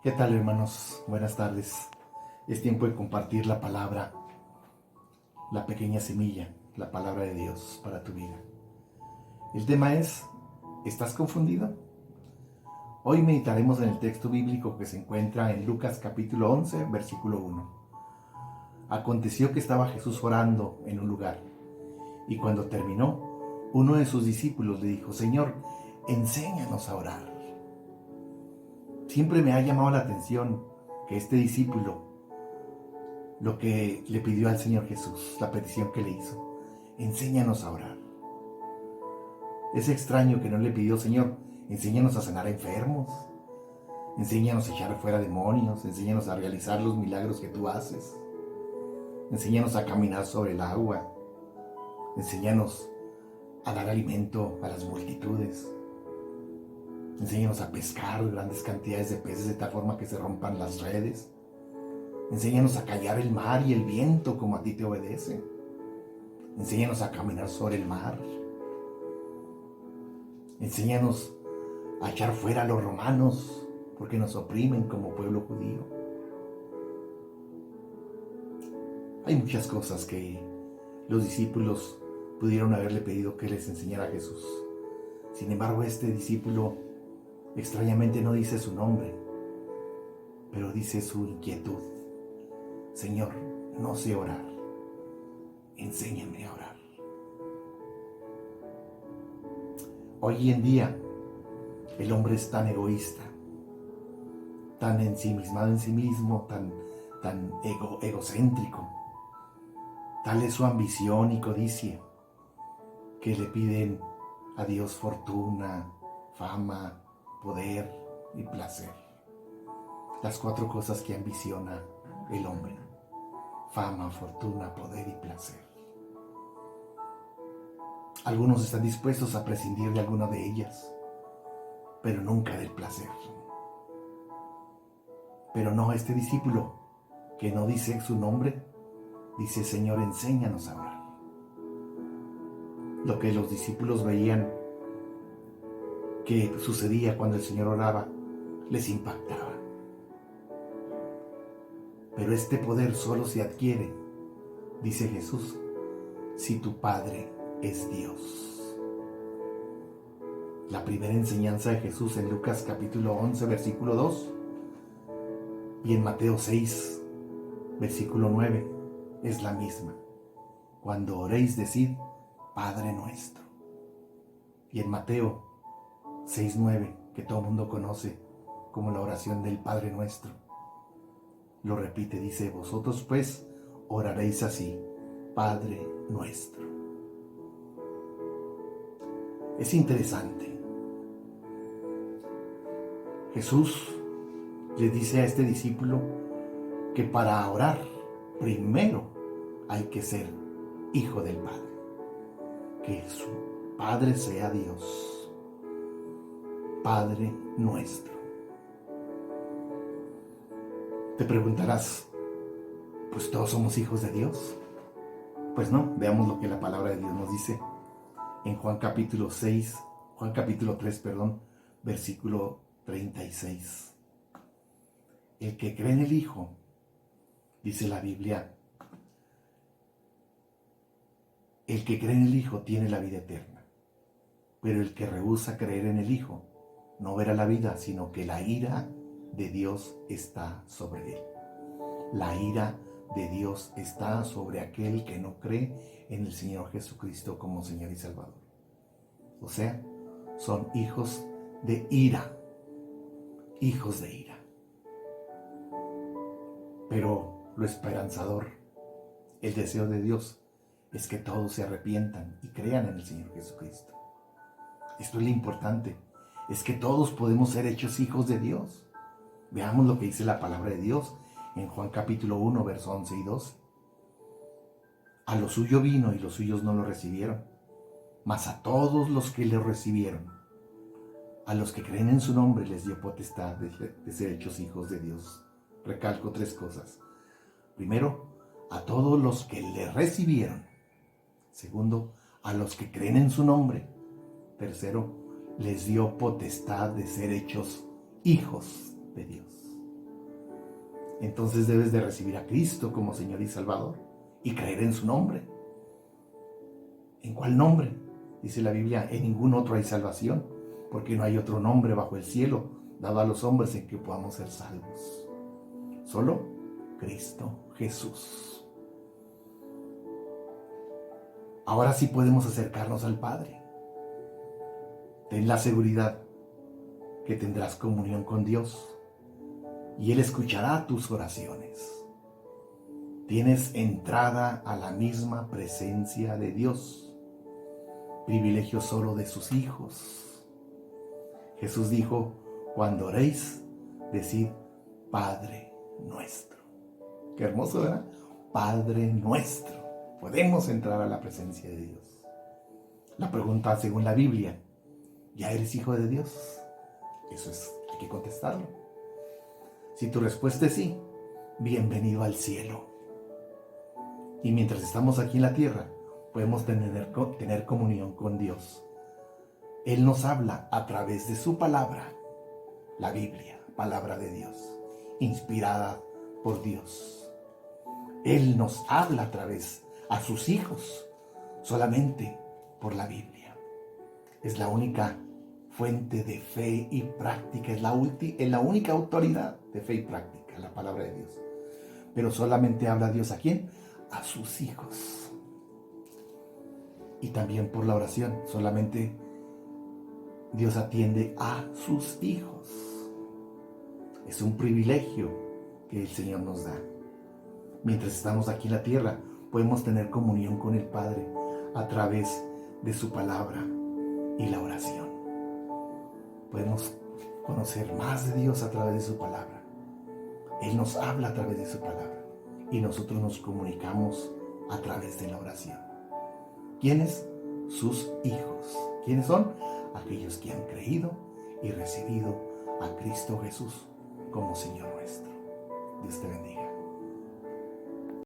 ¿Qué tal, hermanos? Buenas tardes. Es tiempo de compartir la palabra, la pequeña semilla, la palabra de Dios para tu vida. El tema es, ¿estás confundido? Hoy meditaremos en el texto bíblico que se encuentra en Lucas capítulo 11, versículo 1. Aconteció que estaba Jesús orando en un lugar, y cuando terminó, uno de sus discípulos le dijo: Señor, enséñanos a orar. Siempre me ha llamado la atención que este discípulo, lo que le pidió al Señor Jesús, la petición que le hizo: enséñanos a orar. Es extraño que no le pidió: Señor, enséñanos a sanar enfermos, enséñanos a echar fuera demonios, enséñanos a realizar los milagros que tú haces, enséñanos a caminar sobre el agua, enséñanos a dar alimento a las multitudes, enséñanos a pescar grandes cantidades de peces de tal forma que se rompan las redes, enséñanos a callar el mar y el viento como a ti te obedecen, enséñanos a caminar sobre el mar, enséñanos a echar fuera a los romanos porque nos oprimen como pueblo judío. Hay muchas cosas que los discípulos pudieron haberle pedido que les enseñara a Jesús. Sin embargo, este discípulo extrañamente no dice su nombre, pero dice su inquietud: Señor, no sé orar, enséñame a orar. Hoy en día el hombre es tan egoísta, tan ensimismado en sí mismo, tan egocéntrico. Tal es su ambición y codicia que le piden a Dios fortuna, fama, poder y placer. Las 4 cosas que ambiciona el hombre: fama, fortuna, poder y placer. Algunos están dispuestos a prescindir de alguna de ellas, pero nunca del placer. Pero no, este discípulo que no dice su nombre, dice: Señor, enséñanos a orar. Lo que los discípulos veían que sucedía cuando el Señor oraba les impactaba. Pero este poder solo se adquiere, dice Jesús, si tu Padre es Dios. La primera enseñanza de Jesús en Lucas capítulo 11, versículo 2, y en Mateo 6, versículo 9, es la misma. Cuando oréis, decid: Padre nuestro. Y en Mateo 6:9, que todo el mundo conoce como la oración del Padre Nuestro, lo repite, dice: vosotros pues oraréis así: Padre nuestro. Es interesante. Jesús le dice a este discípulo que para orar primero hay que ser hijo del Padre, que su Padre sea Dios. Padre nuestro. Te preguntarás: ¿pues todos somos hijos de Dios? Pues no, veamos lo que la palabra de Dios nos dice en Juan capítulo 3, versículo 36. El que cree en el Hijo, dice la Biblia, el que cree en el Hijo tiene la vida eterna, pero el que rehúsa creer en el Hijo no verá la vida, sino que la ira de Dios está sobre él. La ira de Dios está sobre aquel que no cree en el Señor Jesucristo como Señor y Salvador. O sea, son hijos de ira. Hijos de ira. Pero lo esperanzador, el deseo de Dios, es que todos se arrepientan y crean en el Señor Jesucristo. Esto es lo importante, es que todos podemos ser hechos hijos de Dios. Veamos lo que dice la palabra de Dios en Juan capítulo 1, versos 11 y 12. A lo suyo vino y los suyos no lo recibieron, mas a todos los que le recibieron, a los que creen en su nombre, les dio potestad de ser hechos hijos de Dios. Recalco 3 cosas. Primero, a todos los que le recibieron. Segundo, a los que creen en su nombre. Tercero, les dio potestad de ser hechos hijos de Dios. entonces debes de recibir a Cristo como Señor y Salvador y creer en su nombre. ¿En cuál nombre? Dice la Biblia, en ningún otro hay salvación, porque no hay otro nombre bajo el cielo dado a los hombres en que podamos ser salvos. Solo Cristo Jesús. Ahora sí podemos acercarnos al Padre. Ten la seguridad que tendrás comunión con Dios y Él escuchará tus oraciones. Tienes entrada a la misma presencia de Dios, privilegio solo de sus hijos. Jesús dijo, cuando oréis, decid Padre nuestro. Qué hermoso, ¿verdad? Padre nuestro. Podemos entrar a la presencia de Dios. La pregunta según la Biblia, ¿ya eres hijo de Dios? Eso es, hay que contestarlo. Si tu respuesta es sí, bienvenido al cielo. Y mientras estamos aquí en la tierra, podemos tener comunión con Dios. Él nos habla a través de su palabra, la Biblia, palabra de Dios, inspirada por Dios. Él nos habla a través a sus hijos, solamente por la Biblia. Es la única fuente de fe y práctica, es la única autoridad de fe y práctica, la palabra de Dios. Pero solamente habla Dios ¿a quién? A sus hijos. Y también por la oración, solamente Dios atiende a sus hijos. Es un privilegio que el Señor nos da. Mientras estamos aquí en la tierra, podemos tener comunión con el Padre a través de su palabra y la oración. Podemos conocer más de Dios a través de su palabra. Él nos habla a través de su palabra y nosotros nos comunicamos a través de la oración. ¿Quiénes? Sus hijos. ¿Quiénes son? Aquellos que han creído y recibido a Cristo Jesús como Señor nuestro. Dios te bendiga.